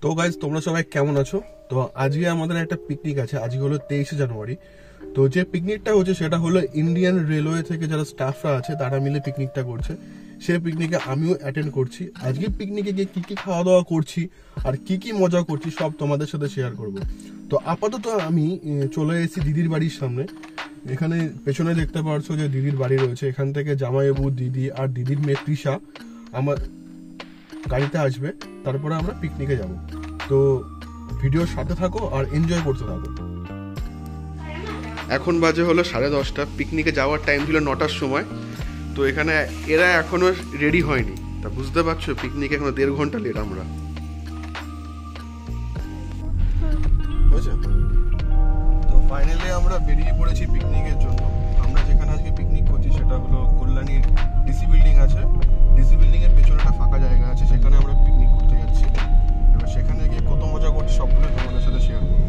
তো গাইজ তোমরা সবাই কেমন আছো? তো আজকে আমাদের একটা পিকনিক আছে, আজকে হলো 23শে জানুয়ারি। তো যে পিকনিকটা হচ্ছে সেটা হলো ইন্ডিয়ান রেলওয়ে থেকে যারা স্টাফরা আছে তারা মিলে পিকনিকটা করছে। সেই পিকনিকে আমিও অ্যাটেন্ড করছি। আজকে পিকনিকে গিয়ে কি কি খাওয়া দাওয়া করছি আর কি কি মজা করছি সব তোমাদের সাথে শেয়ার করব। তো আপাতত আমি চলে এসেছি দিদির বাড়ির সামনে। এখানে পেছনে দেখতে পাচ্ছ যে দিদির বাড়ি রয়েছে। এখান থেকে জামাইবাবু, দিদি আর দিদির মেয়ে তৃষা আমার গাড়িতে আসবে, তারপরে আমরা পিকনিকে যাব। তো ভিডিওর সাথে থাকো আর এনজয় করতে থাকো। এখন বাজে হলো 10:30। পিকনিকে যাওয়ার টাইম ছিল 9টার সময়। তো এখানে এরা এখনো রেডি হয়নি। তা বুঝতে পারছো পিকনিকে এখনো 1.5 ঘন্টা লেট আমরা। তো ফাইনালি আমরা বেরিয়ে পড়েছি পিকনিকের জন্য। আমরা যেখানে আজকে পিকনিক করছি সেটা হলো কল্যাণীর ডিসি বিল্ডিং আছে। ডিসি বিল্ডিং এর পেছনে একটা ফাঁকা জায়গা আছে, সেখানে আমরা পিকনিক করতে যাচ্ছি। এবার সেখানে গিয়ে কত মজা করছি সবগুলো তোমাদের সাথে শেয়ার করবো।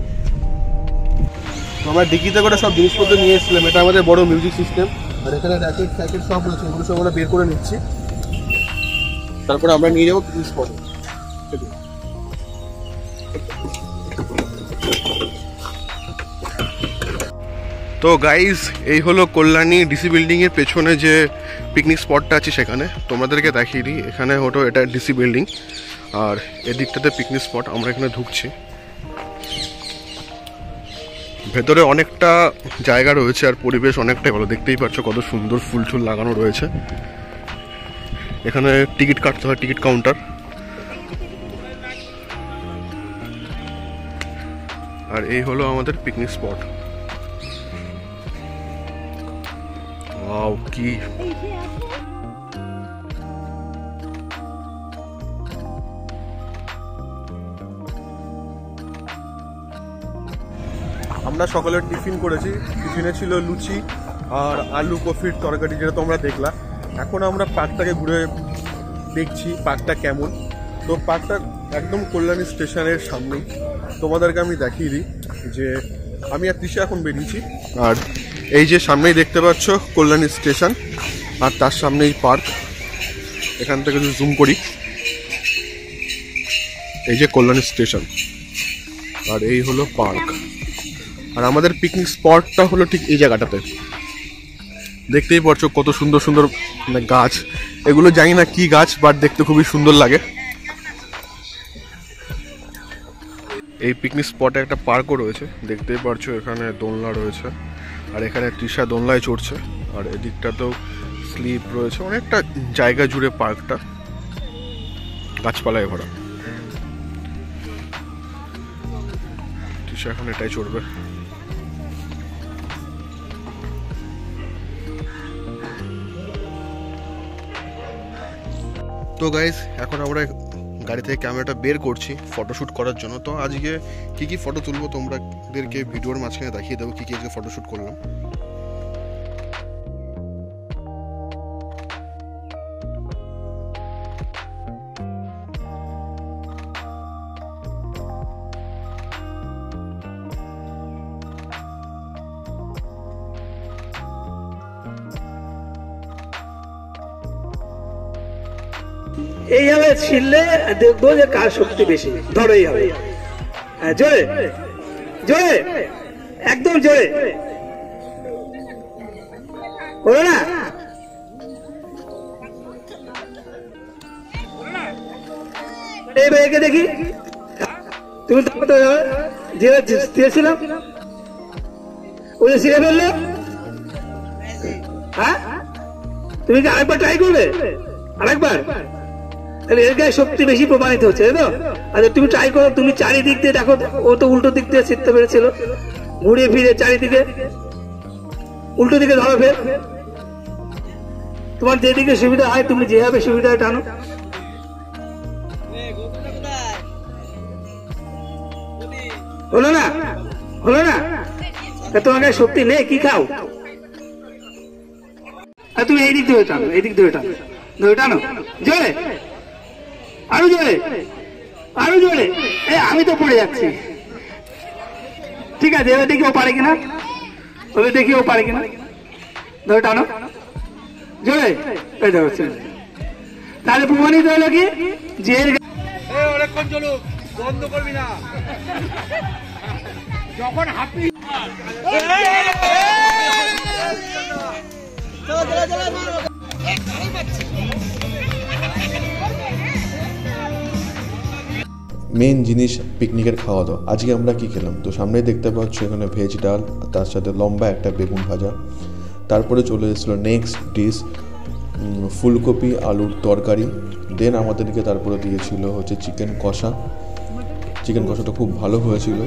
তো আমরা ডিকিতে করে সব জিনিসপত্র নিয়ে এসেছিলাম। এটা আমাদের বড় মিউজিক সিস্টেম, আর এখানে র্যাকেট ফ্যাকেট সব রয়েছে, এগুলো সব আমরা বের করে নিচ্ছি। তারপরে আমরা নিয়ে যাবো পিকনিক স্পটে। তো গাইজ এই হলো কল্যাণী ডিসি বিল্ডিং এর পেছনে যে পিকনিক স্পটটা আছে সেখানে তোমাদেরকে দেখিয়ে দিই। এখানে হলো এটা ডিসি বিল্ডিং আর এদিকটাতে পিকনিক স্পট। আমরা এখানে ঢুকছি। ভেতরে অনেকটা জায়গা রয়েছে আর পরিবেশ অনেকটাই ভালো। দেখতেই পাচ্ছ কত সুন্দর ফুল টুল লাগানো রয়েছে। এখানে টিকিট কাটতে হয়, টিকিট কাউন্টার। আর এই হলো আমাদের পিকনিক স্পট। ওয়াও কি আমরা সকালে টিফিন করেছি। টিফিনে ছিল লুচি আর আলু কফির তরকারি, যেটা তোমরা দেখলা। এখন আমরা পার্কটাকে ঘুরে দেখছি পার্কটা কেমন। তো পার্কটা একদম কল্যাণী স্টেশনের সামনেই। তোমাদেরকে আমি দেখিয়ে দিই যে আমি আর তৃষা এখন বেরিয়েছি। আর এই যে সামনেই দেখতে পাচ্ছ কল্যাণী স্টেশন, আর তার সামনেই পার্ক। এখান থেকে যদি জুম করি, এই যে কল্যাণী স্টেশন আর এই হলো পার্ক। আর আমাদের পিকনিক স্পটটা হলো ঠিক এই জায়গাটাতে। দেখতেই পাচ্ছ কত সুন্দর সুন্দর গাছ। এগুলো জানি না কি গাছ, বাট দেখতে খুবই সুন্দর লাগে। এই পিকনিক স্পটে একটা পার্কও রয়েছে, দেখতেই পাচ্ছ। এখানে দোলনা রয়েছে আর এখানে তৃষা দোলনায় চড়ছে। আর এদিকটাতেও স্লিপ রয়েছে। অনেকটা জায়গা জুড়ে পার্কটা গাছপালায় ভরা। তৃষা এখন এটাই চড়বে। তো গাইস এখন আমরা গাড়ি থেকে ক্যামেরাটা বের করছি ফটোশ্যুট করার জন্য। তো আজকে কি কি ফটো তুলবো তোমাদেরকে ভিডিওর মাঝখানে দেখিয়ে দেবো কি কি আজকে ফটোশ্যুট করলাম। এইভাবে ছিললে দেখবো যে কার শক্তি বেশি। ধরো এইভাবে, হ্যাঁ, জোরে জোরে, একদম জোরে, বলো না। এইবার একে দেখি, তুমি দিয়েছিলাম ওই যে ছিঁড়ে ফেললো। হ্যাঁ, তুমি কি আরেকবার ট্রাই করবে? আরেকবার, তাহলে এর গায়ে শক্তি বেশি প্রমাণিত হচ্ছে, তাই তো? আচ্ছা তুমি ট্রাই করো। তুমি চারিদিক দিয়ে দেখো, ও তো উল্টো দিক দিয়ে ছিটতে পেরেছিল। ঘুরে ফিরে চারিদিকে উল্টো দিকে ধরো। ফের তোমার যেদিকে সুবিধা হয় তুমি যেভাবে সুবিধা হয় টানো। হলো না, হলো না? তোমার গায়ে শক্তি নেই, কি খাও? আর তুমি এই দিক ধরে টানো, এই দিক ধরে টানো, ধরে টানো, জোরে, আরো জোরে, আরো জোরে। আমি তো পড়ে যাচ্ছি। ঠিক আছে, এবার দেখি ও পারে কিনা, ওদের দেখি ও পারে কিনা। ধরে টানো জোরে। এই ধরছে। তাহলে প্রমাণিত হলো কি যে অনেকক্ষণ চলুক। বন্ধ করবি না যখন হাঁপি মেন জিনিস পিকনিকের খাওয়া দাওয়া। আজকে আমরা কি খেলাম, তো সামনেই দেখতে পাচ্ছ এখানে ভেজ ডাল, তার সাথে লম্বা একটা বেগুন ভাজা। তারপরে চলে এসেছিলো নেক্সট ডিশ ফুলকপি আলুর তরকারি। দেন আমাদেরকে তারপরে দিয়েছিল হচ্ছে চিকেন কষা। চিকেন কষাটা খুব ভালো হয়েছিল।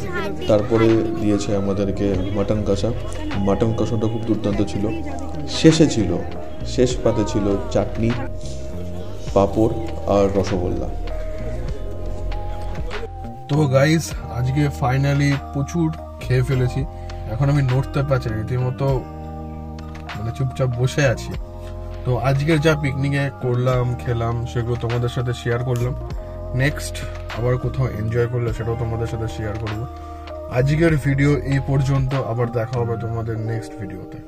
তারপরে দিয়েছে আমাদেরকে মাটন কষা। মাটন কষাটা খুব দুর্দান্ত ছিল। শেষ পাতে ছিল চাটনি, পাঁপড় আর রসগোল্লা। তো গাইস আজকে ফাইনালি প্রচুর খেয়ে ফেলেছি। এখন আমি নড়তে পারছি না, রীতিমতো মানে চুপচাপ বসে আছি। তো আজকের যা পিকনিকে করলাম খেলাম সেগুলো তোমাদের সাথে শেয়ার করলাম। নেক্সট আবার কোথাও এনজয় করলে সেটাও তোমাদের সাথে শেয়ার করব। আজকের ভিডিও এই পর্যন্ত, আবার দেখা হবে তোমাদের নেক্সট ভিডিওতে।